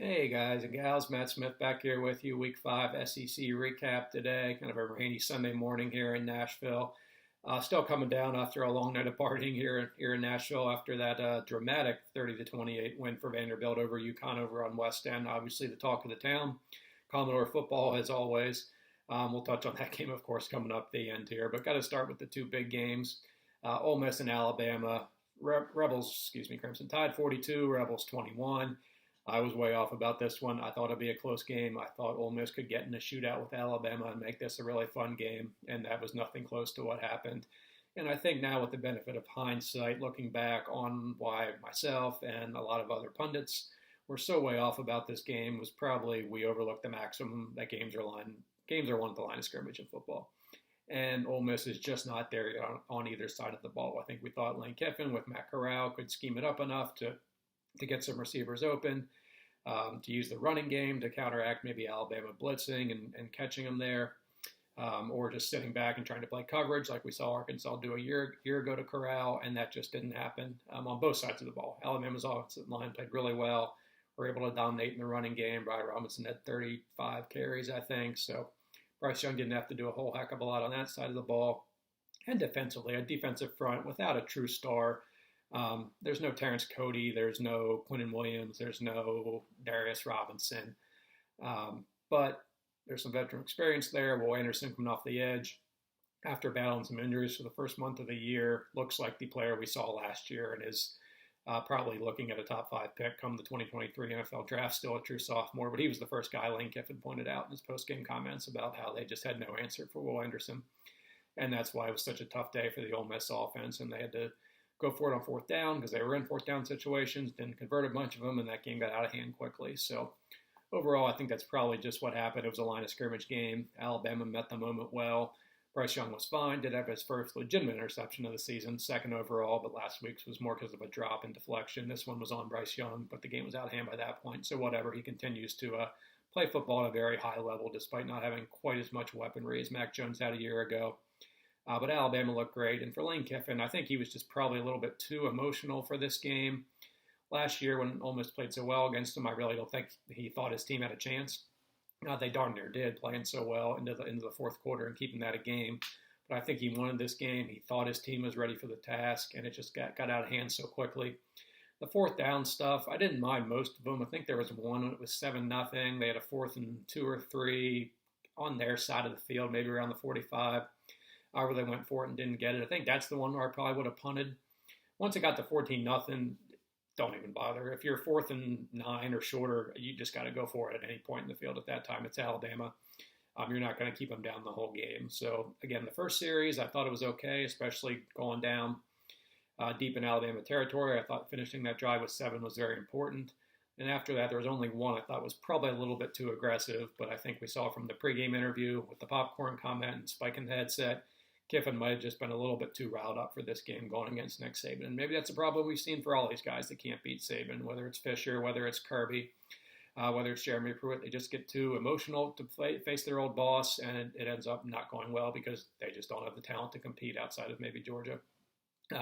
Hey guys and gals, Matt Smith back here with you. Week 5 SEC recap today. Kind of a rainy Sunday morning here in Nashville. Still coming down after a long night of partying here in Nashville after that dramatic 30-28 win for Vanderbilt over UConn over on West End. Obviously the talk of the town. Commodore football as always. We'll touch on that game, of course, coming up at the end here. But got to start with the two big games. Ole Miss and Alabama. Rebels, Crimson Tide 42, Rebels 21. I was way off about this one. I thought it'd be a close game. I thought Ole Miss could get in a shootout with Alabama and make this a really fun game, and that was nothing close to what happened. And I think now with the benefit of hindsight, looking back on why myself and a lot of other pundits were so way off about this game was probably we overlooked the maximum that games are won at the line of scrimmage in football. And Ole Miss is just not there on either side of the ball. I think we thought Lane Kiffin with Matt Corral could scheme it up enough to get some receivers open, to use the running game to counteract maybe Alabama blitzing and catching them there, or just sitting back and trying to play coverage like we saw Arkansas do a year ago to Corral, and that just didn't happen on both sides of the ball. Alabama's offensive line played really well. Were able to dominate in the running game. Brian Robinson had 35 carries, I think, so Bryce Young didn't have to do a whole heck of a lot on that side of the ball. And defensively, a defensive front without a true star. There's no Terrence Cody, there's no Quinnen Williams, there's no Darius Robinson. But there's some veteran experience there. Will Anderson coming off the edge after battling some injuries for the first month of the year. Looks like the player we saw last year and is probably looking at a top 5 pick come the 2023 NFL draft, still a true sophomore. But he was the first guy Lane Kiffin pointed out in his post-game comments about how they just had no answer for Will Anderson. And that's why it was such a tough day for the Ole Miss offense, and they had to go for it on fourth down because they were in fourth down situations, didn't convert a bunch of them, and that game got out of hand quickly. So overall, I think that's probably just what happened. It was a line of scrimmage game. Alabama met the moment well. Bryce Young was fine, did have his first legitimate interception of the season, second overall, but last week's was more because of a drop in deflection. This one was on Bryce Young, but the game was out of hand by that point. So whatever, he continues to play football at a very high level despite not having quite as much weaponry as Mac Jones had a year ago. But Alabama looked great. And for Lane Kiffin, I think he was just probably a little bit too emotional for this game. Last year when Ole Miss played so well against him, I really don't think he thought his team had a chance. They darn near did, playing so well into the fourth quarter and keeping that a game. But I think he wanted this game. He thought his team was ready for the task, and it just got out of hand so quickly. The fourth down stuff, I didn't mind most of them. I think there was one when it was 7-0. They had a 4th and 2 or 3 on their side of the field, maybe around the 45. Where they went for it and didn't get it. I think that's the one where I probably would have punted. Once it got to 14-0, don't even bother. If you're 4th and 9 or shorter, you just got to go for it at any point in the field at that time. It's Alabama. You're not going to keep them down the whole game. So, again, the first series, I thought it was okay, especially going down deep in Alabama territory. I thought finishing that drive with 7 was very important. And after that, there was only one I thought was probably a little bit too aggressive, but I think we saw from the pregame interview with the popcorn comment and spike in the headset, Kiffin might have just been a little bit too riled up for this game going against Nick Saban. And maybe that's a problem we've seen for all these guys that can't beat Saban, whether it's Fisher, whether it's Kirby, whether it's Jeremy Pruitt. They just get too emotional to face their old boss, and it ends up not going well because they just don't have the talent to compete outside of maybe Georgia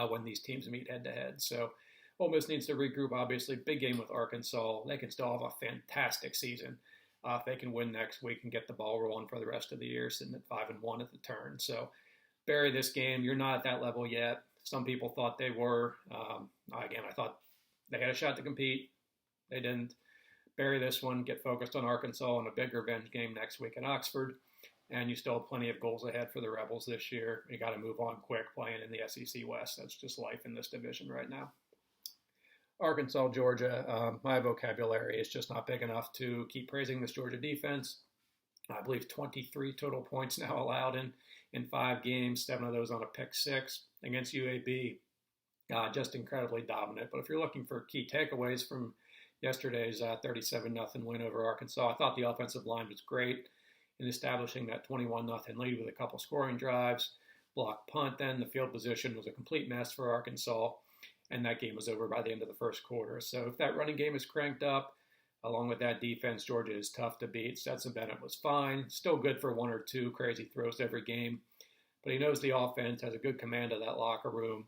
when these teams meet head-to-head. So Ole Miss needs to regroup, obviously. Big game with Arkansas. They can still have a fantastic season if they can win next week and get the ball rolling for the rest of the year, sitting at 5-1 at the turn. So bury this game. You're not at that level yet. Some people thought they were. Again, I thought they had a shot to compete. They didn't. Bury this one. Get focused on Arkansas and a big revenge game next week in Oxford. And you still have plenty of goals ahead for the Rebels this year. You got to move on quick playing in the SEC West. That's just life in this division right now. Arkansas, Georgia, my vocabulary is just not big enough to keep praising this Georgia defense. I believe 23 total points now allowed in 5 games, 7 of those on a pick 6 against UAB. Just incredibly dominant. But if you're looking for key takeaways from yesterday's 37-0 win over Arkansas, I thought the offensive line was great in establishing that 21-0 lead with a couple scoring drives. Block punt then. The field position was a complete mess for Arkansas, and that game was over by the end of the first quarter. So if that running game is cranked up, along with that defense, Georgia is tough to beat. Stetson Bennett was fine. Still good for 1 or 2 crazy throws every game. But he knows the offense, has a good command of that locker room.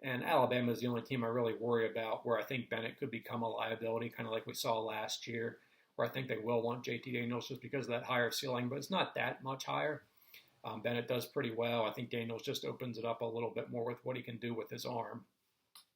And Alabama is the only team I really worry about where I think Bennett could become a liability, kind of like we saw last year, where I think they will want JT Daniels just because of that higher ceiling, but it's not that much higher. Bennett does pretty well. I think Daniels just opens it up a little bit more with what he can do with his arm.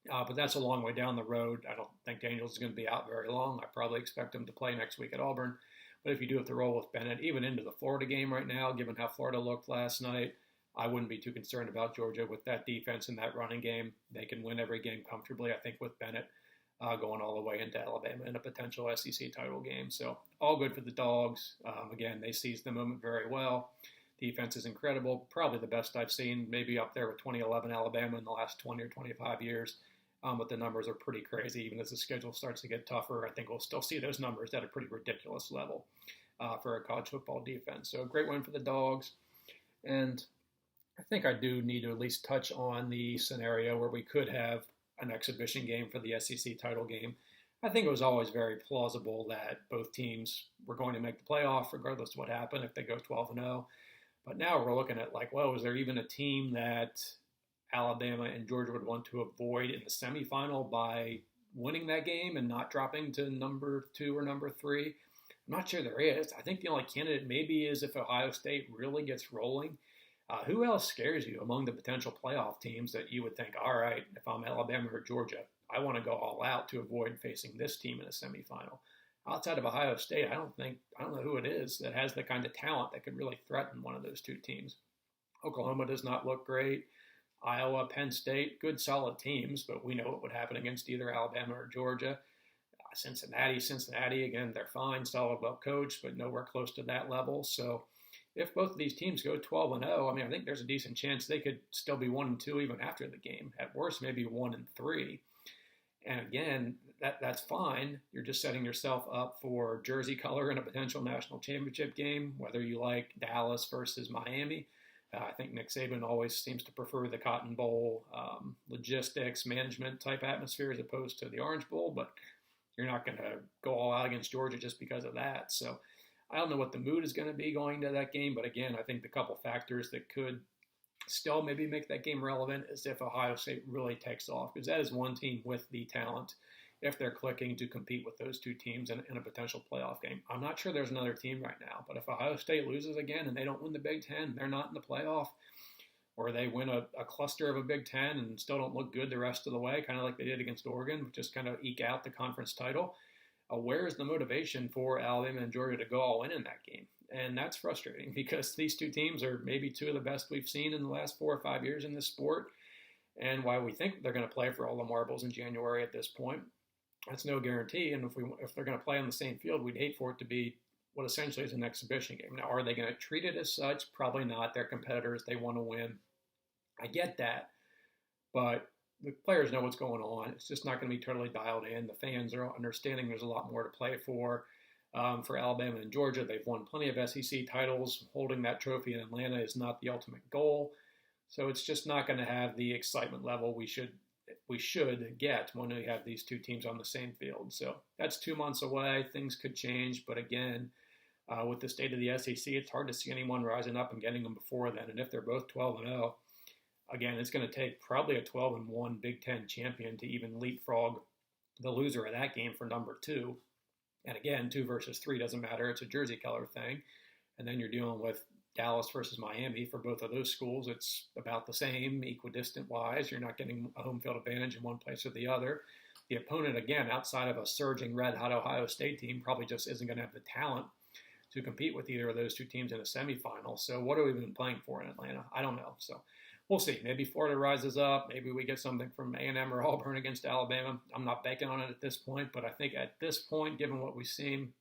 But that's a long way down the road. I don't think Daniels is going to be out very long. I probably expect him to play next week at Auburn. But if you do have to roll with Bennett, even into the Florida game right now, given how Florida looked last night, I wouldn't be too concerned about Georgia with that defense and that running game. They can win every game comfortably, I think, with Bennett going all the way into Alabama in a potential SEC title game. So all good for the Dogs. Again, they seized the moment very well. Defense is incredible, probably the best I've seen, maybe up there with 2011 Alabama in the last 20 or 25 years. But the numbers are pretty crazy. Even as the schedule starts to get tougher, I think we'll still see those numbers at a pretty ridiculous level for a college football defense. So a great win for the Dogs. And I think I do need to at least touch on the scenario where we could have an exhibition game for the SEC title game. I think it was always very plausible that both teams were going to make the playoff regardless of what happened if they go 12-0. But now we're looking at like, well, is there even a team that Alabama and Georgia would want to avoid in the semifinal by winning that game and not dropping to number 2 or number 3? I'm not sure there is. I think the only candidate maybe is if Ohio State really gets rolling. Who else scares you among the potential playoff teams that you would think, all right, if I'm Alabama or Georgia, I want to go all out to avoid facing this team in a semifinal? Outside of Ohio State, I don't know who it is that has the kind of talent that could really threaten one of those two teams. Oklahoma does not look great. Iowa, Penn State, good solid teams, but we know what would happen against either Alabama or Georgia. Cincinnati, again, they're fine, solid, well coached, but nowhere close to that level. So if both of these teams go 12-0, I mean, I think there's a decent chance they could still be 1-2 even after the game. At worst, maybe 1-3. And again, that's fine. You're just setting yourself up for jersey color in a potential national championship game, whether you like Dallas versus Miami. I think Nick Saban always seems to prefer the Cotton Bowl logistics, management type atmosphere as opposed to the Orange Bowl, but you're not going to go all out against Georgia just because of that. So I don't know what the mood is going to be going to that game, but again, I think the couple factors that could still maybe make that game relevant is if Ohio State really takes off, because that is one team with the talent if they're clicking to compete with those two teams in a potential playoff game. I'm not sure there's another team right now, but if Ohio State loses again and they don't win the Big Ten, they're not in the playoff, or they win a cluster of a Big Ten and still don't look good the rest of the way, kind of like they did against Oregon, just kind of eke out the conference title, where is the motivation for Alabama and Georgia to go all in that game? And that's frustrating because these two teams are maybe two of the best we've seen in the last 4 or 5 years in this sport. And why we think they're going to play for all the marbles in January at this point, that's no guarantee. And if they're going to play on the same field, we'd hate for it to be what essentially is an exhibition game. Now, are they going to treat it as such? Probably not. They're competitors. They want to win. I get that. But the players know what's going on. It's just not going to be totally dialed in. The fans are understanding there's a lot more to play for. For Alabama and Georgia, they've won plenty of SEC titles. Holding that trophy in Atlanta is not the ultimate goal. So it's just not going to have the excitement level we should get when we have these two teams on the same field. So that's 2 months away. Things could change. But again, with the state of the SEC, it's hard to see anyone rising up and getting them before then. And if they're both 12-0, again, it's going to take probably a 12-1 Big Ten champion to even leapfrog the loser of that game for number 2. And again, 2 versus 3 doesn't matter. It's a jersey color thing. And then you're dealing with Dallas versus Miami. For both of those schools, it's about the same, equidistant-wise. You're not getting a home field advantage in one place or the other. The opponent, again, outside of a surging red-hot Ohio State team, probably just isn't going to have the talent to compete with either of those two teams in a semifinal. So what are we even playing for in Atlanta? I don't know. So we'll see. Maybe Florida rises up. Maybe we get something from A&M or Auburn against Alabama. I'm not banking on it at this point, but I think at this point, given what we've seen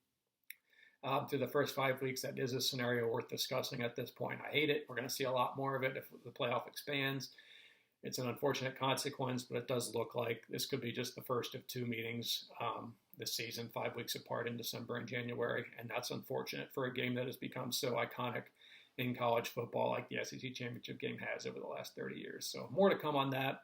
through the first 5 weeks, that is a scenario worth discussing at this point. I hate it. We're going to see a lot more of it if the playoff expands. It's an unfortunate consequence, but it does look like this could be just the first of 2 meetings this season, 5 weeks apart in December and January, and that's unfortunate for a game that has become so iconic in college football like the SEC championship game has over the last 30 years. So more to come on that.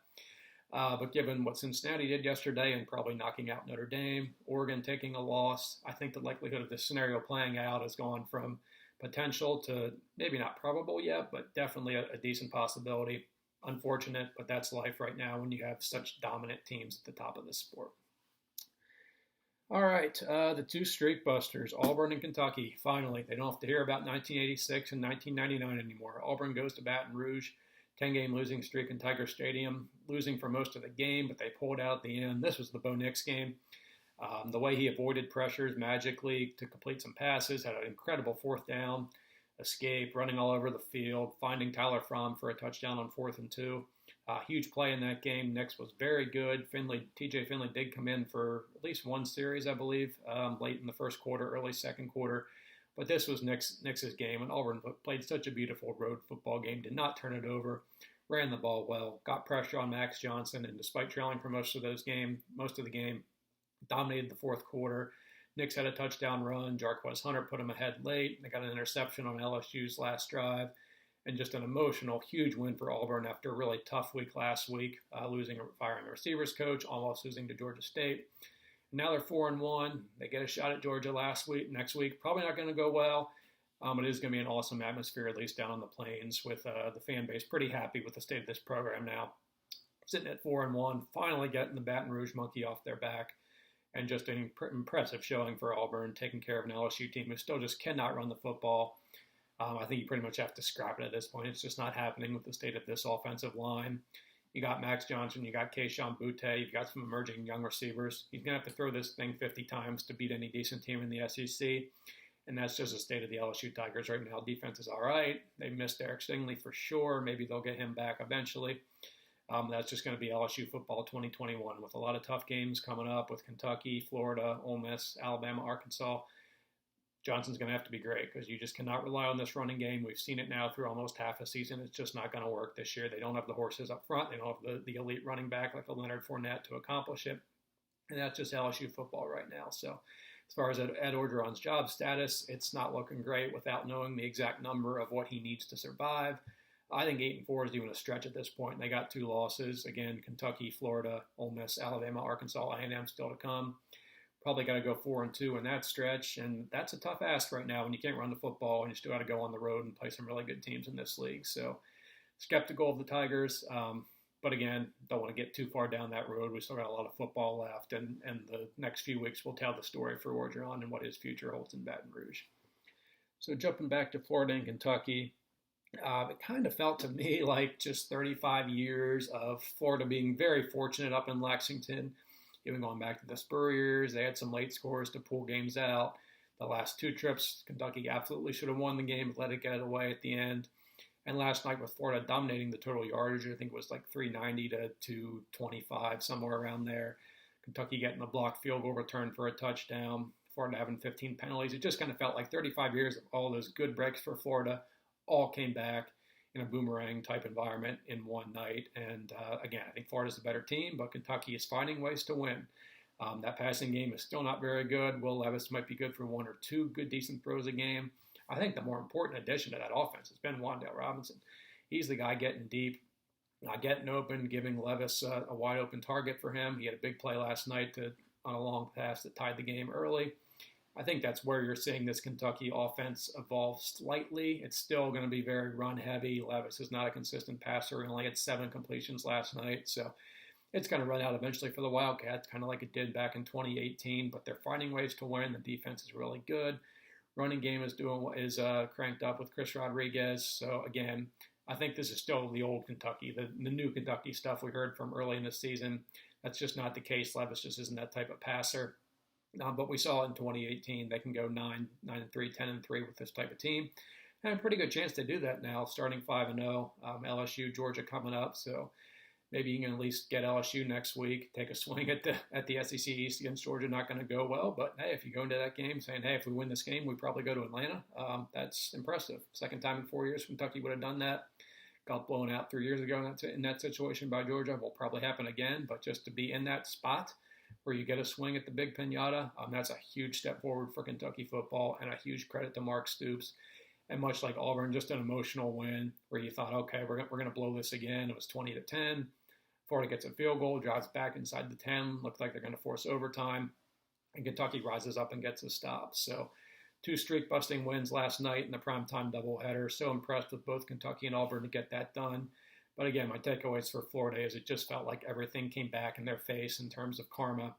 But given what Cincinnati did yesterday and probably knocking out Notre Dame, Oregon taking a loss, I think the likelihood of this scenario playing out has gone from potential to maybe not probable yet, but definitely a decent possibility. Unfortunate, but that's life right now when you have such dominant teams at the top of the sport. All right, the two streak busters, Auburn and Kentucky. Finally, they don't have to hear about 1986 and 1999 anymore. Auburn goes to Baton Rouge, 10-game losing streak in Tiger Stadium, losing for most of the game, but they pulled out at the end. This was the Bo Nix game. The way he avoided pressures magically to complete some passes, had an incredible fourth down, escape, running all over the field, finding Tyler Fromm for a touchdown on 4th and 2. Huge play in that game. Nix was very good. TJ Finley did come in for at least one series, I believe, late in the first quarter, early second quarter. But this was Nix's game, and Auburn played such a beautiful road football game, did not turn it over, ran the ball well, got pressure on Max Johnson, and despite trailing for most of the game, dominated the fourth quarter. Nix had a touchdown run. Jarquez Hunter put him ahead late. They got an interception on LSU's last drive. And just an emotional, huge win for Auburn after a really tough week last week, firing a receivers coach, almost losing to Georgia State. And now they're 4-1. They get a shot at Georgia next week. Probably not going to go well. It is going to be an awesome atmosphere, at least down on the plains, with the fan base pretty happy with the state of this program now. Sitting at 4-1, finally getting the Baton Rouge monkey off their back. And just an impressive showing for Auburn, taking care of an LSU team who still just cannot run the football. I think you pretty much have to scrap it at this point. It's just not happening with the state of this offensive line. You got Max Johnson, you got Keyshawn Butte, you've got some emerging young receivers. He's going to have to throw this thing 50 times to beat any decent team in the SEC. And that's just the state of the LSU Tigers right now. Defense is all right. They missed Eric Stingley for sure. Maybe they'll get him back eventually. That's just going to be LSU football 2021 with a lot of tough games coming up with Kentucky, Florida, Ole Miss, Alabama, Arkansas. Johnson's going to have to be great because you just cannot rely on this running game. We've seen it now through almost half a season. It's just not going to work this year. They don't have the horses up front. They don't have the elite running back like a Leonard Fournette to accomplish it. And that's just LSU football right now. So as far as Ed Orgeron's job status, it's not looking great without knowing the exact number of what he needs to survive. I think 8-4 is even a stretch at this point. They got 2 losses. Again, Kentucky, Florida, Ole Miss, Alabama, Arkansas, A&M still to come. Probably got to go 4-2 in that stretch, and that's a tough ask right now when you can't run the football and you still got to go on the road and play some really good teams in this league. So skeptical of the Tigers, but again, don't want to get too far down that road. We still got a lot of football left, and the next few weeks will tell the story for Orgeron and what his future holds in Baton Rouge. So jumping back to Florida and Kentucky, it kind of felt to me like just 35 years of Florida being very fortunate up in Lexington. Even going back to the Spurriers, they had some late scores to pull games out. The last 2 trips, Kentucky absolutely should have won the game, let it get away at the end. And last night with Florida dominating the total yardage, I think it was like 390 to 225, somewhere around there. Kentucky getting a blocked field goal return for a touchdown. Florida having 15 penalties. It just kind of felt like 35 years of all those good breaks for Florida all came back in a boomerang type environment in one night. And again, I think Florida's the better team, but Kentucky is finding ways to win. That passing game is still not very good. Will Levis might be good for 1 or 2 good, decent throws a game. I think the more important addition to that offense has been Wan'Dale Robinson. He's the guy getting deep, getting open, giving Levis a wide open target for him. He had a big play last night on a long pass that tied the game early. I think that's where you're seeing this Kentucky offense evolve slightly. It's still going to be very run-heavy. Levis is not a consistent passer. He only had 7 completions last night, so it's going to run out eventually for the Wildcats, kind of like it did back in 2018, but they're finding ways to win. The defense is really good. Running game is cranked up with Chris Rodriguez. So, again, I think this is still the old Kentucky, the new Kentucky stuff we heard from early in the season. That's just not the case. Levis just isn't that type of passer. But we saw in 2018 they can go 9-3, 10-3 with this type of team. And a pretty good chance to do that now, starting 5-0. LSU, Georgia coming up, so maybe you can at least get LSU next week, take a swing at the SEC East against Georgia. Not going to go well, but hey, if you go into that game saying, hey, if we win this game, we probably go to Atlanta, that's impressive. Second time in 4 years Kentucky would have done that. Got blown out 3 years ago in that situation by Georgia. Will probably happen again, but just to be in that spot where you get a swing at the big pinata, that's a huge step forward for Kentucky football and a huge credit to Mark Stoops. And much like Auburn, just an emotional win where you thought, okay, we're going to blow this again. It was 20-10. Florida gets a field goal, drives back inside the 10. Looks like they're going to force overtime. And Kentucky rises up and gets a stop. So 2 streak-busting wins last night in the primetime doubleheader. So impressed with both Kentucky and Auburn to get that done. But again, my takeaways for Florida is it just felt like everything came back in their face in terms of karma.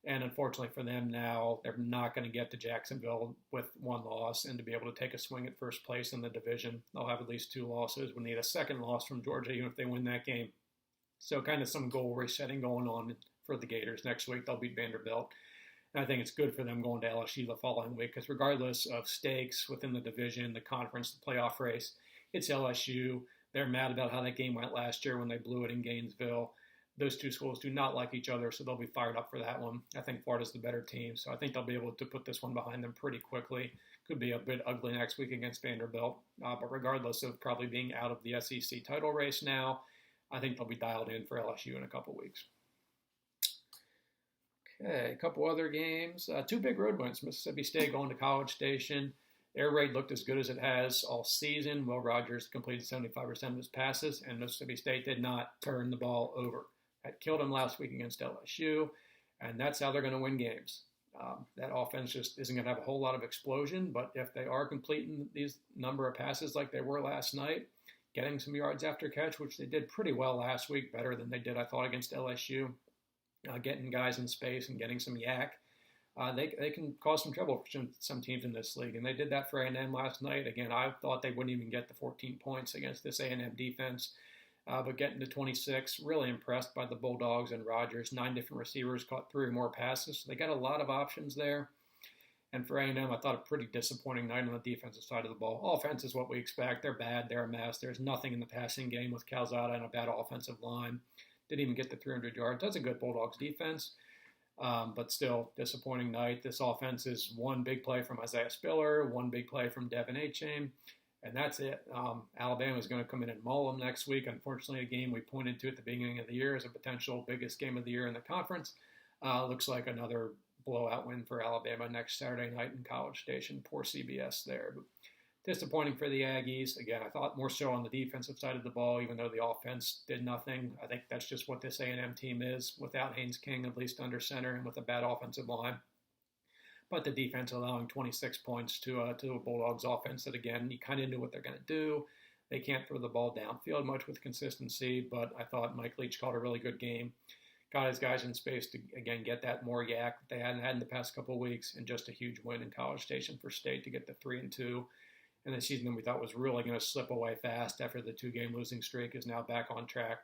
And unfortunately for them now, they're not going to get to Jacksonville with one loss and to be able to take a swing at first place in the division. They'll have at least 2 losses. We'll need a second loss from Georgia even if they win that game. So kind of some goal resetting going on for the Gators. Next week they'll beat Vanderbilt. And I think it's good for them going to LSU the following week because regardless of stakes within the division, the conference, the playoff race, it's LSU. They're mad about how that game went last year when they blew it in Gainesville. Those two schools do not like each other, so they'll be fired up for that one. I think Florida's the better team, so I think they'll be able to put this one behind them pretty quickly. Could be a bit ugly next week against Vanderbilt, but regardless of probably being out of the SEC title race now, I think they'll be dialed in for LSU in a couple weeks. Okay, a couple other games. 2 big road wins. Mississippi State going to College Station. Air raid looked as good as it has all season. Will Rogers completed 75% of his passes, and Mississippi State did not turn the ball over. That killed them last week against LSU, and that's how they're going to win games. That offense just isn't going to have a whole lot of explosion, but if they are completing these number of passes like they were last night, getting some yards after catch, which they did pretty well last week, better than they did, I thought, against LSU, getting guys in space and getting some yak, they can cause some trouble for some teams in this league, and they did that for A&M last night. Again, I thought they wouldn't even get the 14 points against this A&M defense, but getting to 26, really impressed by the Bulldogs and Rogers. 9 different receivers caught 3 or more passes, so they got a lot of options there. And for A&M, I thought a pretty disappointing night on the defensive side of the ball. Offense is what we expect. They're bad. They're a mess. There's nothing in the passing game with Calzada and a bad offensive line. Didn't even get to 300 yards. That's a good Bulldogs defense, but still disappointing night. This offense is 1 big play from Isaiah Spiller, 1 big play from Devin Achane, and that's it. Alabama is going to come in and maul them next week. Unfortunately, a game we pointed to at the beginning of the year as a potential biggest game of the year in the conference. Looks like another blowout win for Alabama next Saturday night in College Station. Poor CBS there. But disappointing for the Aggies. Again, I thought more so on the defensive side of the ball, even though the offense did nothing. I think that's just what this A&M team is without Haynes King, at least under center, and with a bad offensive line. But the defense allowing 26 points to a Bulldogs offense that, again, you kind of knew what they're going to do. They can't throw the ball downfield much with consistency, but I thought Mike Leach called a really good game. Got his guys in space to, again, get that more yak that they hadn't had in the past couple of weeks, and just a huge win in College Station for State to get to 3-2. And the season that we thought was really going to slip away fast after the 2-game losing streak is now back on track.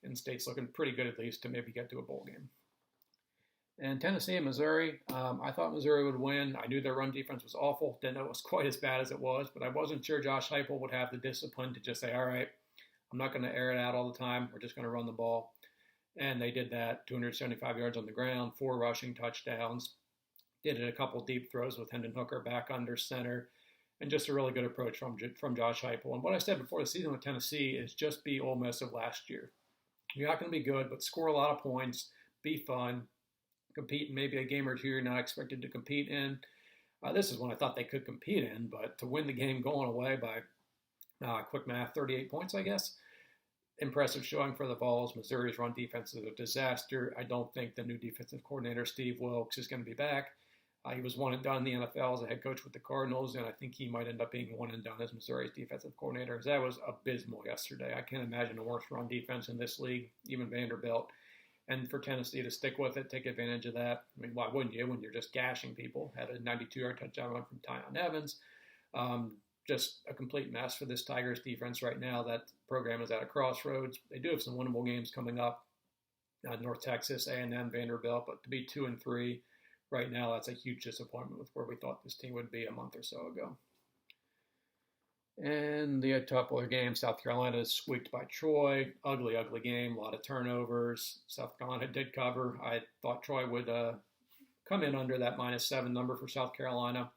And State's looking pretty good, at least, to maybe get to a bowl game. And Tennessee and Missouri, I thought Missouri would win. I knew their run defense was awful. Didn't know it was quite as bad as it was, but I wasn't sure Josh Heupel would have the discipline to just say, all right, I'm not going to air it out all the time. We're just going to run the ball. And they did that, 275 yards on the ground, 4 rushing touchdowns. Did it a couple deep throws with Hendon Hooker back under center. And just a really good approach from Josh Heupel. And what I said before the season with Tennessee is just be Ole Miss of last year. You're not going to be good, but score a lot of points, be fun, compete in maybe a game or two you're not expected to compete in. This is one I thought they could compete in, but to win the game going away by, quick math, 38 points, I guess. Impressive showing for the Vols. Missouri's run defense is a disaster. I don't think the new defensive coordinator, Steve Wilkes, is going to be back. He was one and done in the NFL as a head coach with the Cardinals, and I think he might end up being one and done as Missouri's defensive coordinator. That was abysmal yesterday. I can't imagine a worse run defense in this league, even Vanderbilt. And for Tennessee to stick with it, take advantage of that. I mean, why wouldn't you when you're just gashing people? Had a 92-yard touchdown run from Tyon Evans. Just a complete mess for this Tigers defense right now. That program is at a crossroads. They do have some winnable games coming up. North Texas, A&M, Vanderbilt, but to be 2-3 right now, that's a huge disappointment with where we thought this team would be a month or so ago. And the top other game, South Carolina is squeaked by Troy. Ugly, ugly game. A lot of turnovers. South Carolina did cover. I thought Troy would come in under that -7 number for South Carolina.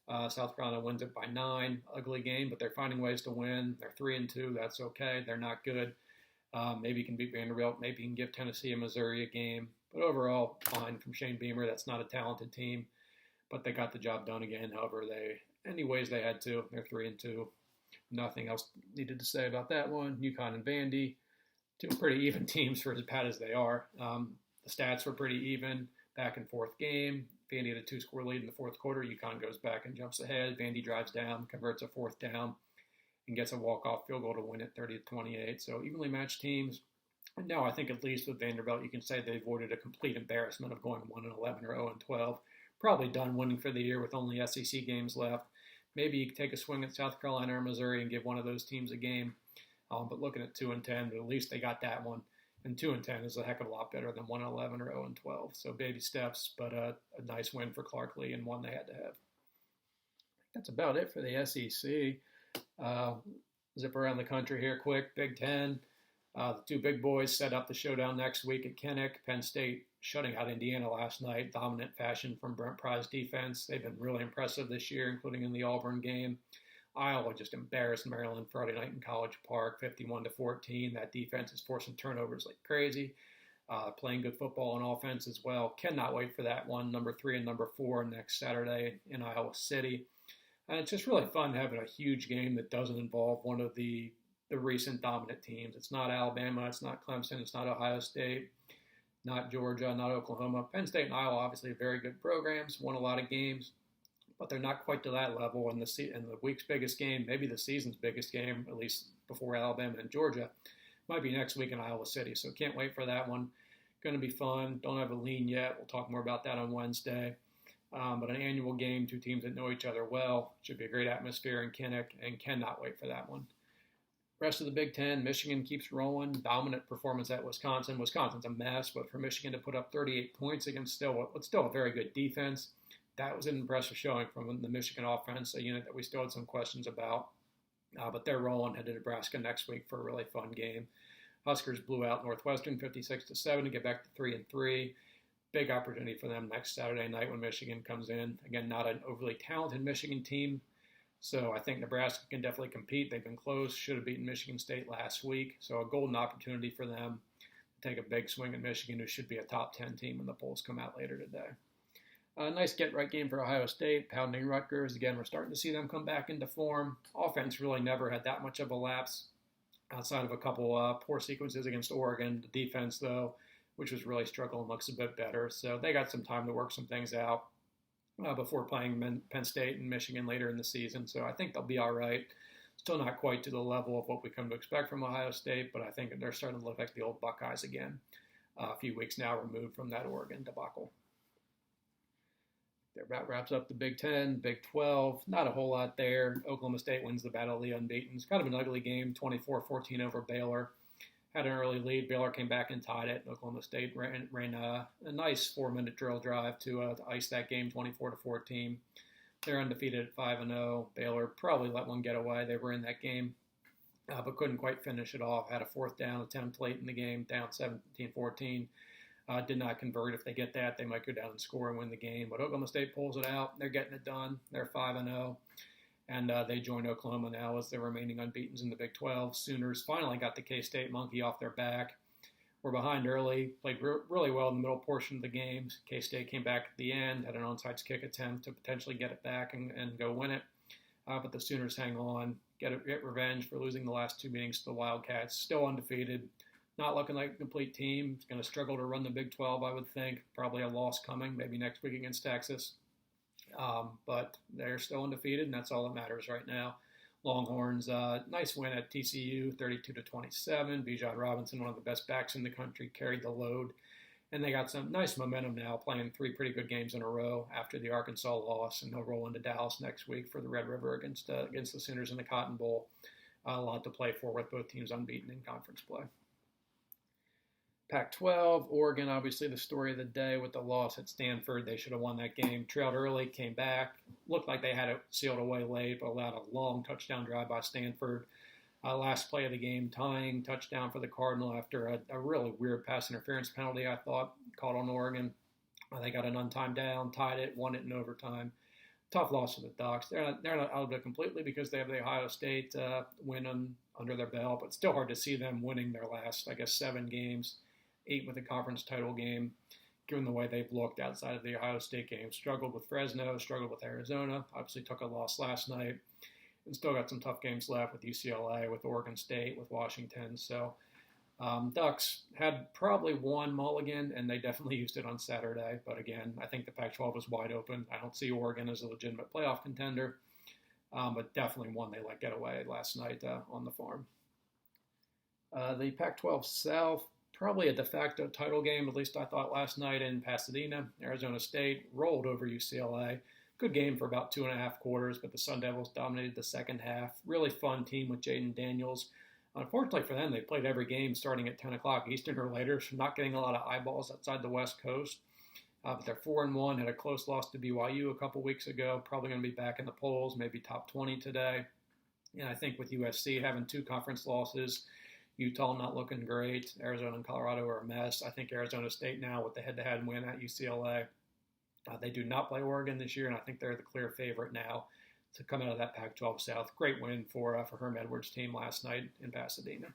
South Carolina wins it by 9. Ugly game, but they're finding ways to win. They're 3-2. That's okay. They're not good. Maybe you can beat Vanderbilt. Maybe you can give Tennessee and Missouri a game. But overall, fine from Shane Beamer. That's not a talented team, but they got the job done again. However, anyways they had to. They're 3-2. Nothing else needed to say about that one. UConn and Vandy, 2 pretty even teams for as bad as they are. The stats were pretty even. Back and forth game. Vandy had a 2-score lead in the fourth quarter. UConn goes back and jumps ahead. Vandy drives down, converts a 4th down. and gets a walk-off field goal to win it 30-28. So evenly matched teams. And now I think at least with Vanderbilt, you can say they avoided a complete embarrassment of going 1-11 or 0-12. Probably done winning for the year with only SEC games left. Maybe you take a swing at South Carolina or Missouri and give one of those teams a game. But looking at 2-10, at least they got that one. And 2-10 is a heck of a lot better than 1-11 or 0-12. So baby steps, but a nice win for Clark Lee and one they had to have. That's about it for the SEC. Zip around the country here quick. Big Ten. The two big boys set up the showdown next week at Kinnick. Penn State shutting out Indiana last night. Dominant fashion from Brent Pry's defense. They've been really impressive this year, including in the Auburn game. Iowa just embarrassed Maryland Friday night in College Park, 51-14. That defense is forcing turnovers like crazy. Playing good football on offense as well. Cannot wait for that one. Number 3 and number 4 next Saturday in Iowa City. And it's just really fun having a huge game that doesn't involve one of the recent dominant teams. It's not Alabama. It's not Clemson. It's not Ohio State. Not Georgia. Not Oklahoma. Penn State and Iowa obviously very good programs. Won a lot of games. But they're not quite to that level. And the week's biggest game, maybe the season's biggest game, at least before Alabama and Georgia, might be next week in Iowa City. So can't wait for that one. Going to be fun. Don't have a lean yet. We'll talk more about that on Wednesday. But an annual game, two teams that know each other well. Should be a great atmosphere in Kinnick, and cannot wait for that one. Rest of the Big Ten, Michigan keeps rolling. Dominant performance at Wisconsin. Wisconsin's a mess, but for Michigan to put up 38 points against what's still a very good defense, that was an impressive showing from the Michigan offense, a unit that we still had some questions about. But they're rolling, headed to Nebraska next week for a really fun game. Huskers blew out Northwestern 56-7 to get back to 3-3. Big opportunity for them next Saturday night when Michigan comes in. Again, not an overly talented Michigan team, so I think Nebraska can definitely compete. They've been close, should have beaten Michigan State last week, so a golden opportunity for them to take a big swing at Michigan, who should be a top 10 team when the polls come out later today. A nice get-right game for Ohio State, pounding Rutgers. Again, we're starting to see them come back into form. Offense really never had that much of a lapse outside of a couple poor sequences against Oregon. The defense, though, which was really struggling, looks a bit better. So they got some time to work some things out before playing Penn State and Michigan later in the season. So I think they'll be all right. Still not quite to the level of what we come to expect from Ohio State, but I think they're starting to look like the old Buckeyes again, a few weeks now removed from that Oregon debacle. That about wraps up the Big Ten. Big 12, not a whole lot there. Oklahoma State wins the Battle of the Unbeaten. It's kind of an ugly game, 24-14 over Baylor. Had an early lead. Baylor came back and tied it. Oklahoma State ran a nice 4-minute drill drive to ice that game, 24-14. They're undefeated at 5-0. Baylor probably let one get away. They were in that game, but couldn't quite finish it off. Had a fourth down attempt late in the game, down 17-14. Did not convert. If they get that, they might go down and score and win the game. But Oklahoma State pulls it out. They're getting it done. They're 5-0. And they join Oklahoma now as the remaining unbeatens in the Big 12. Sooners finally got the K-State monkey off their back. Were behind early, played really well in the middle portion of the game. K-State came back at the end, had an onside kick attempt to potentially get it back and go win it. But the Sooners hang on, get revenge for losing the last two meetings to the Wildcats. Still undefeated. Not looking like a complete team. It's going to struggle to run the Big 12, I would think. Probably a loss coming, maybe next week against Texas. But they're still undefeated, and that's all that matters right now. Longhorns, nice win at TCU, 32-27. Bijan Robinson, one of the best backs in the country, carried the load. And they got some nice momentum now, playing 3 pretty good games in a row after the Arkansas loss, and they'll roll into Dallas next week for the Red River against the Sooners in the Cotton Bowl. A lot to play for with both teams unbeaten in conference play. Pac-12, Oregon, obviously the story of the day with the loss at Stanford. They should have won that game. Trailed early, came back. Looked like they had it sealed away late, but allowed a long touchdown drive by Stanford. Last play of the game, tying touchdown for the Cardinal after a really weird pass interference penalty, I thought, called on Oregon. They got an untimed down, tied it, won it in overtime. Tough loss for the Ducks. They're not out of it completely because they have the Ohio State win under their belt, but still hard to see them winning their last, 7 games. 8 with a conference title game, given the way they've looked outside of the Ohio State game. Struggled with Fresno, struggled with Arizona, obviously took a loss last night, and still got some tough games left with UCLA, with Oregon State, with Washington. So Ducks had probably one mulligan, and they definitely used it on Saturday. But again, I think the Pac-12 is wide open. I don't see Oregon as a legitimate playoff contender. but definitely one they let get away last night on the farm. The Pac-12 South, probably a de facto title game, at least I thought last night in Pasadena. Arizona State rolled over UCLA. Good game for about 2.5 quarters, but the Sun Devils dominated the second half. Really fun team with Jaden Daniels. Unfortunately for them, they played every game starting at 10 o'clock Eastern or later, so not getting a lot of eyeballs outside the West Coast. But they're 4-1, had a close loss to BYU a couple weeks ago. Probably going to be back in the polls, maybe top 20 today. And I think with USC having 2 conference losses, Utah not looking great, Arizona and Colorado are a mess. I think Arizona State now with the head-to-head win at UCLA. They do not play Oregon this year, and I think they're the clear favorite now to come out of that Pac-12 South. Great win for Herm Edwards' team last night in Pasadena.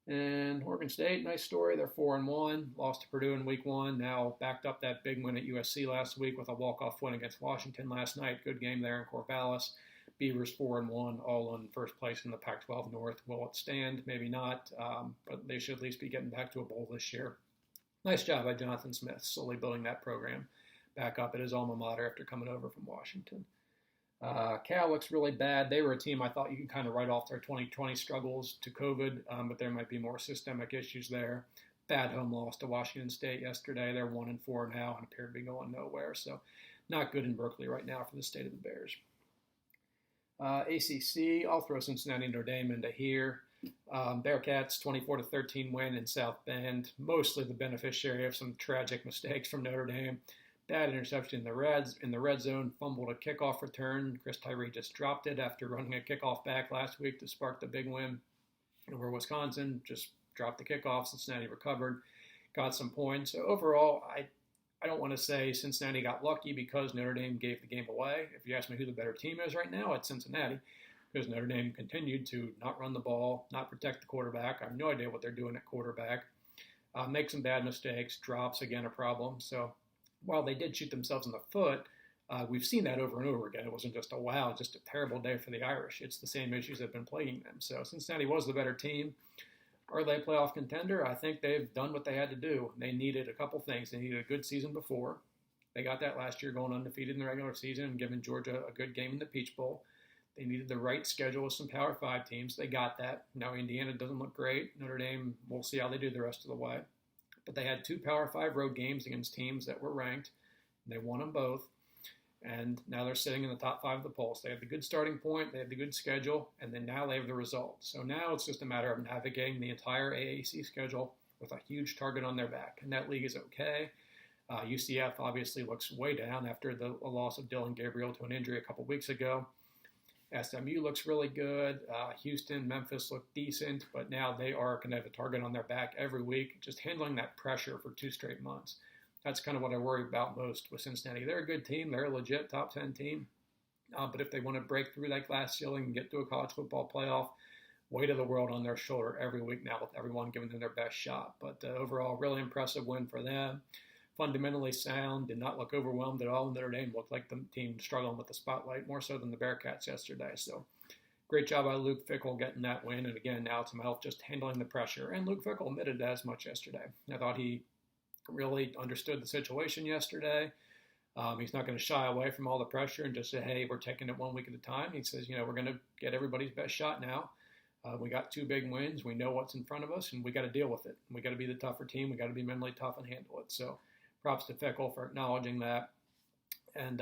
And Oregon State, nice story. They're 4-1, lost to Purdue in week 1. Now backed up that big win at USC last week with a walk-off win against Washington last night. Good game there in Corvallis. Beavers 4-1, all in first place in the Pac-12 North. Will it stand? Maybe not, but they should at least be getting back to a bowl this year. Nice job by Jonathan Smith, slowly building that program back up at his alma mater after coming over from Washington. Cal looks really bad. They were a team I thought you could kind of write off their 2020 struggles to COVID, but there might be more systemic issues there. Bad home loss to Washington State yesterday. They're 1-4 now and appear to be going nowhere. So not good in Berkeley right now for the state of the Bears. ACC, I'll throw Cincinnati and Notre Dame into here. Bearcats 24-13 win in South Bend. Mostly the beneficiary of some tragic mistakes from Notre Dame. Bad interception in the red zone, fumbled a kickoff return. Chris Tyree just dropped it after running a kickoff back last week to spark the big win over Wisconsin. Just dropped the kickoff. Cincinnati recovered, got some points. So overall, I don't want to say Cincinnati got lucky because Notre Dame gave the game away. If you ask me who the better team is right now, it's Cincinnati, because Notre Dame continued to not run the ball, not protect the quarterback. I have no idea what they're doing at quarterback. Make some bad mistakes, drops, again, a problem. So while they did shoot themselves in the foot, we've seen that over and over again. It wasn't just just a terrible day for the Irish. It's the same issues that have been plaguing them. So Cincinnati was the better team. Are they a playoff contender? I think they've done what they had to do. They needed a couple things. They needed a good season before. They got that last year going undefeated in the regular season and giving Georgia a good game in the Peach Bowl. They needed the right schedule with some Power 5 teams. They got that. Now Indiana doesn't look great. Notre Dame, we'll see how they do the rest of the way. But they had 2 Power 5 road games against teams that were ranked. They won them both. And now they're sitting in the top 5 of the polls. They have the good starting point, they have the good schedule, and then now they have the results. So now it's just a matter of navigating the entire AAC schedule with a huge target on their back. And that league is okay. UCF obviously looks way down after the loss of Dylan Gabriel to an injury a couple weeks ago. SMU looks really good. Houston, Memphis look decent, but now they are going to have a target on their back every week, just handling that pressure for 2 straight months. That's kind of what I worry about most with Cincinnati. They're a good team. They're a legit top 10 team. But if they want to break through that glass ceiling and get to a college football playoff, weight of the world on their shoulder every week now with everyone giving them their best shot. But overall, really impressive win for them. Fundamentally sound, did not look overwhelmed at all. Notre Dame looked like the team struggling with the spotlight, more so than the Bearcats yesterday. So great job by Luke Fickell getting that win. And again, now it's about just handling the pressure. And Luke Fickell admitted as much yesterday. I thought he really understood the situation yesterday. He's not going to shy away from all the pressure and just say, hey, we're taking it 1 week at a time. He says, we're going to get everybody's best shot now. We got 2 big wins. We know what's in front of us, and we got to deal with it. We got to be the tougher team. We got to be mentally tough and handle it. So props to Fickell for acknowledging that. And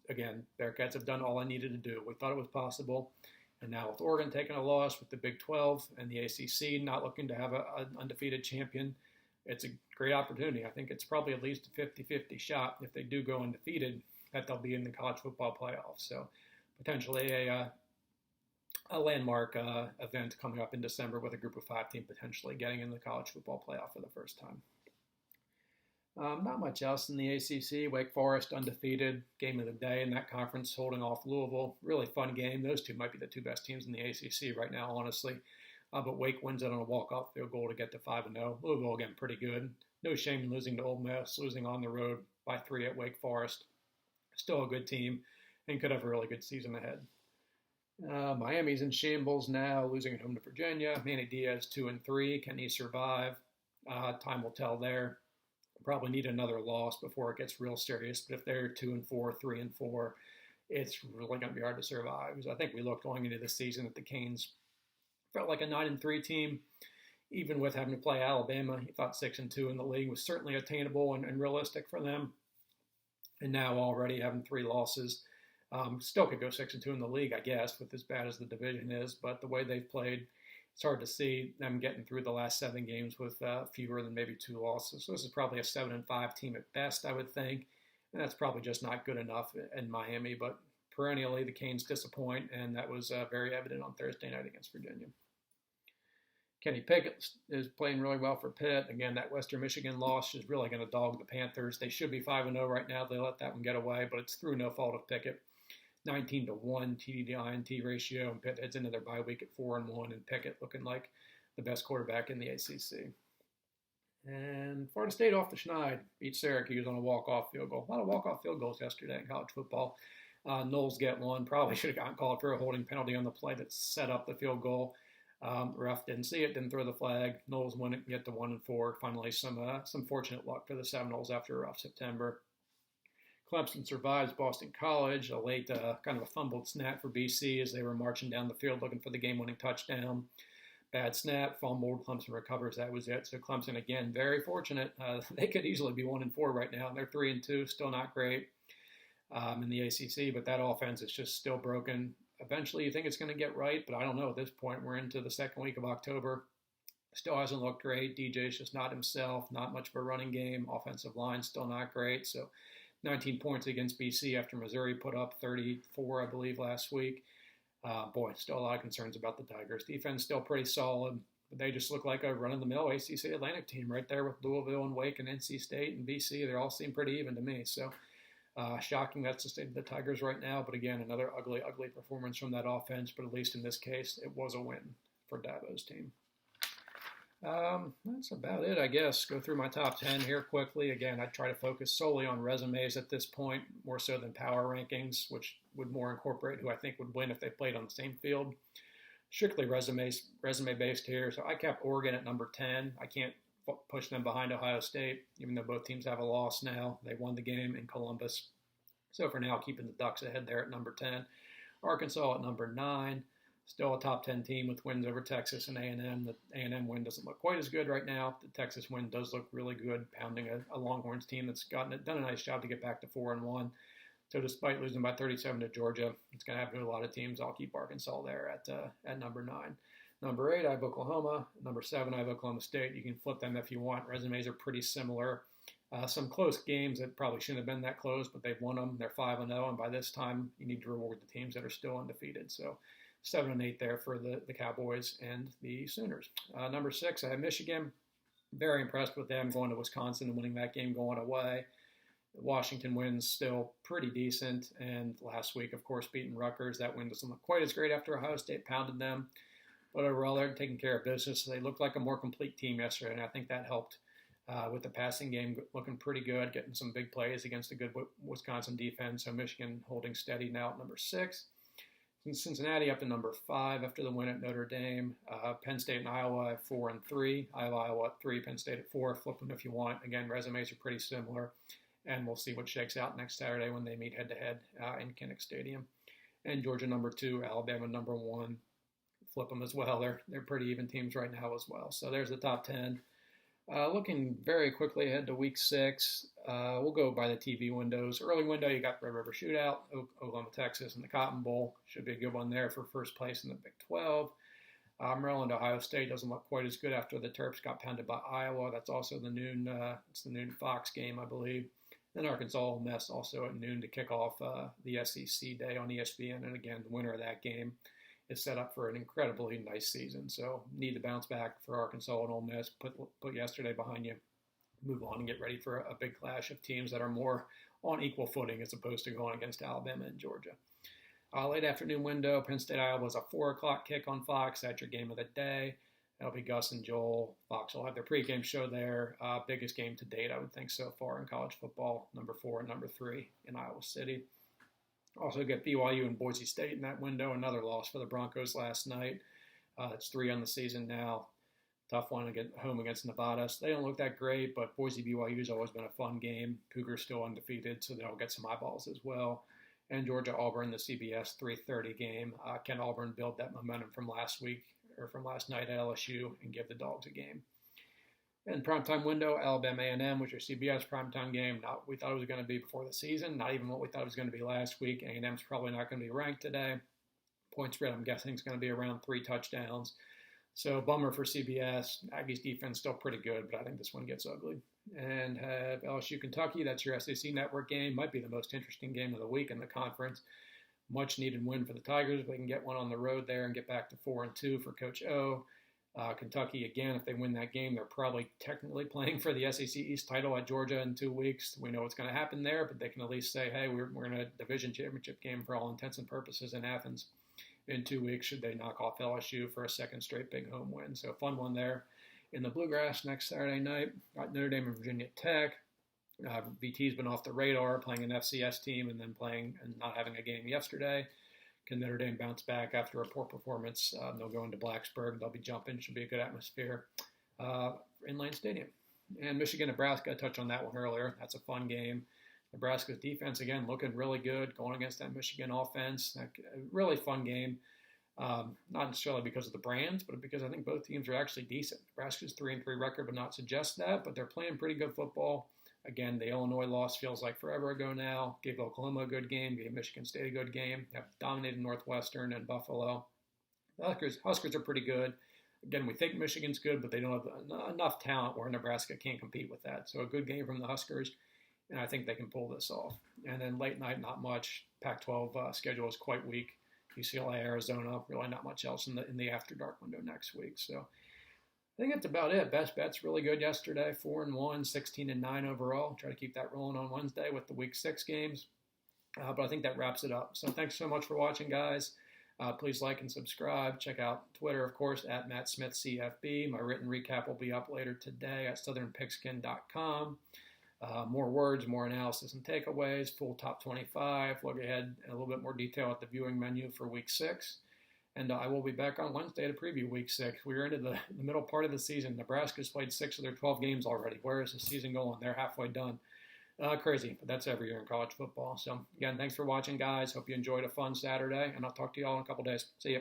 again, Bearcats have done all I needed to do. We thought it was possible. And now with Oregon taking a loss, with the Big 12 and the ACC not looking to have an undefeated champion, it's a great opportunity. I think it's probably at least a 50-50 shot if they do go undefeated that they'll be in the college football playoffs. So potentially a landmark event coming up in December with a group of 5 team potentially getting in the college football playoff for the first time. Not much else in the ACC. Wake Forest undefeated, game of the day in that conference, holding off Louisville. Really fun game. Those 2 might be the 2 best teams in the ACC right now, honestly. But Wake wins it on a walk-off field goal to get to 5-0. Louisville, again, pretty good. No shame in losing to Ole Miss, losing on the road by 3 at Wake Forest. Still a good team and could have a really good season ahead. Miami's in shambles now, losing at home to Virginia. Manny Diaz 2-3. Can he survive? Time will tell there. Probably need another loss before it gets real serious. But if they're 2-4, 3-4, it's really going to be hard to survive. Because I think we looked going into this season at the Canes felt like a 9-3 team, even with having to play Alabama. You thought 6-2 in the league was certainly attainable and realistic for them. And now already having 3 losses, still could go 6-2 in the league, I guess, with as bad as the division is. But the way they've played, it's hard to see them getting through the last 7 games with fewer than maybe 2 losses. So this is probably a 7-5 team at best, I would think. And that's probably just not good enough in Miami. But perennially, the Canes disappoint, and that was very evident on Thursday night against Virginia. Kenny Pickett is playing really well for Pitt. Again, that Western Michigan loss is really going to dog the Panthers. They should be 5-0 right now. They let that one get away, but it's through no fault of Pickett. 19-1 TD to INT ratio, and Pitt heads into their bye week at 4-1, and Pickett looking like the best quarterback in the ACC. And Florida State off the schneid, beat Syracuse on a walk-off field goal. A lot of walk-off field goals yesterday in college football. Knowles get one. Probably should have gotten called for a holding penalty on the play that set up the field goal. Ref didn't see it, didn't throw the flag. Knowles won it and get to 1-4. Finally, some fortunate luck for the Seminoles after a rough September. Clemson survives Boston College, a late kind of a fumbled snap for BC as they were marching down the field looking for the game-winning touchdown. Bad snap, fumbled, Clemson recovers, that was it. So Clemson, again, very fortunate. They could easily be 1-4 right now. They're 3-2, still not great in the ACC, but that offense is just still broken. Eventually, you think it's going to get right, but I don't know at this point. We're into the second week of October. Still hasn't looked great. DJ's just not himself, not much of a running game. Offensive line still not great. So 19 points against BC after Missouri put up 34, I believe, last week. Boy, still a lot of concerns about the Tigers. Defense still pretty solid, but they just look like a run-of-the-mill ACC Atlantic team right there with Louisville and Wake and NC State and BC. They all seem pretty even to me. So shocking that's the state of the Tigers right now. But again, another ugly, ugly performance from that offense. But at least in this case, it was a win for Dabo's team. That's about it, I guess. Go through my top 10 here quickly. Again, I try to focus solely on resumes at this point, more so than power rankings, which would more incorporate who I think would win if they played on the same field. Strictly resume-based here. So I kept Oregon at number 10. I can't push them behind Ohio State, even though both teams have a loss now. They won the game in Columbus. So for now, keeping the Ducks ahead there at number 10. Arkansas at number 9. Still a top 10 team with wins over Texas and A&M. The A&M win doesn't look quite as good right now. The Texas win does look really good, pounding a Longhorns team that's done a nice job to get back to 4-1. So despite losing by 37 to Georgia, it's going to happen to a lot of teams. I'll keep Arkansas there at number 9. Number 8, I have Oklahoma. Number 7, I have Oklahoma State. You can flip them if you want. Resumes are pretty similar. Some close games that probably shouldn't have been that close, but they've won them. They're 5-0, and by this time, you need to reward the teams that are still undefeated. So 7 and 8 there for the Cowboys and the Sooners. Number 6, I have Michigan. Very impressed with them going to Wisconsin and winning that game going away. Washington wins still pretty decent. And last week, of course, beating Rutgers. That win doesn't look quite as great after Ohio State pounded them. But overall, they're taking care of business. They looked like a more complete team yesterday, and I think that helped with the passing game looking pretty good, getting some big plays against a good Wisconsin defense. So Michigan holding steady now at number 6. Cincinnati up to number 5 after the win at Notre Dame. Penn State and Iowa at 4 and 3. Iowa at 3, Penn State at 4. Flip them if you want. Again, resumes are pretty similar, and we'll see what shakes out next Saturday when they meet head-to-head in Kinnick Stadium. And Georgia number 2, Alabama number 1. Flip them as well. They're pretty even teams right now as well. So there's the top 10. Looking very quickly ahead to Week 6, we'll go by the TV windows. Early window, you got Red River Shootout, Oklahoma, Texas, and the Cotton Bowl. Should be a good one there for first place in the Big 12. Maryland, Ohio State doesn't look quite as good after the Terps got pounded by Iowa. That's also the noon Fox game, I believe. Then Arkansas, Ole Miss also at noon to kick off the SEC day on ESPN. And again, the winner of that game is set up for an incredibly nice season. So need to bounce back for Arkansas and Ole Miss, put yesterday behind you, move on and get ready for a big clash of teams that are more on equal footing as opposed to going against Alabama and Georgia. Late afternoon window, Penn State, Iowa was a 4 o'clock kick on Fox. That's your game of the day. That'll be Gus and Joel. Fox will have their pregame show there. Biggest game to date, I would think, so far in college football. Number 4 and number 3 in Iowa City. Also get BYU and Boise State in that window. Another loss for the Broncos last night. It's 3 on the season now. Tough one to get home against Nevada. So they don't look that great, but Boise BYU has always been a fun game. Cougars still undefeated, so they'll get some eyeballs as well. and Georgia-Auburn, the CBS 3:30 game. Can Auburn build that momentum from last week or from last night at LSU and give the Dogs a game? And primetime window, Alabama A&M, which is CBS primetime game. Not what we thought it was going to be before the season. Not even what we thought it was going to be last week. A&M's probably not going to be ranked today. Point spread, I'm guessing, is going to be around 3 touchdowns. So bummer for CBS. Aggies defense still pretty good, but I think this one gets ugly. And have LSU Kentucky. That's your SEC network game. Might be the most interesting game of the week in the conference. Much needed win for the Tigers. If they can get one on the road there and get back to 4-2 for Coach O. Kentucky, again, if they win that game, they're probably technically playing for the SEC East title at Georgia in 2 weeks. We know what's going to happen there, but they can at least say, hey, we're in a division championship game for all intents and purposes in Athens in 2 weeks should they knock off LSU for a second straight big home win. So fun one there. In the Bluegrass next Saturday night, got Notre Dame and Virginia Tech. VT's been off the radar, playing an FCS team and then playing and not having a game yesterday. Can Notre Dame bounce back after a poor performance? They'll go into Blacksburg. They'll be jumping. Should be a good atmosphere in Lane Stadium. And Michigan-Nebraska, I touched on that one earlier. That's a fun game. Nebraska's defense, again, looking really good, going against that Michigan offense. Really fun game. Not necessarily because of the brands, but because I think both teams are actually decent. Nebraska's 3-3 record would not suggest that, but they're playing pretty good football. Again, the Illinois loss feels like forever ago now. Gave Oklahoma a good game. Gave Michigan State a good game. Have dominated Northwestern and Buffalo. The Huskers are pretty good. Again, we think Michigan's good, but they don't have enough talent where Nebraska can't compete with that. So a good game from the Huskers, and I think they can pull this off. And then late night, not much. Pac-12 schedule is quite weak. UCLA, Arizona, really not much else in the after dark window next week. So I think that's about it. Best bet's really good yesterday. 4-1, 16-9 overall. Try to keep that rolling on Wednesday with the Week 6 games. But I think that wraps it up. So thanks so much for watching, guys. Please like and subscribe. Check out Twitter, of course, at MattSmithCFB. My written recap will be up later today at southernpigskin.com. More words, more analysis and takeaways, full top 25. Look ahead in a little bit more detail at the viewing menu for Week 6. And I will be back on Wednesday to preview Week 6. We're into the middle part of the season. Nebraska's played 6 of their 12 games already. Where is the season going? They're halfway done. Crazy, but that's every year in college football. So, again, thanks for watching, guys. Hope you enjoyed a fun Saturday, and I'll talk to you all in a couple days. See you.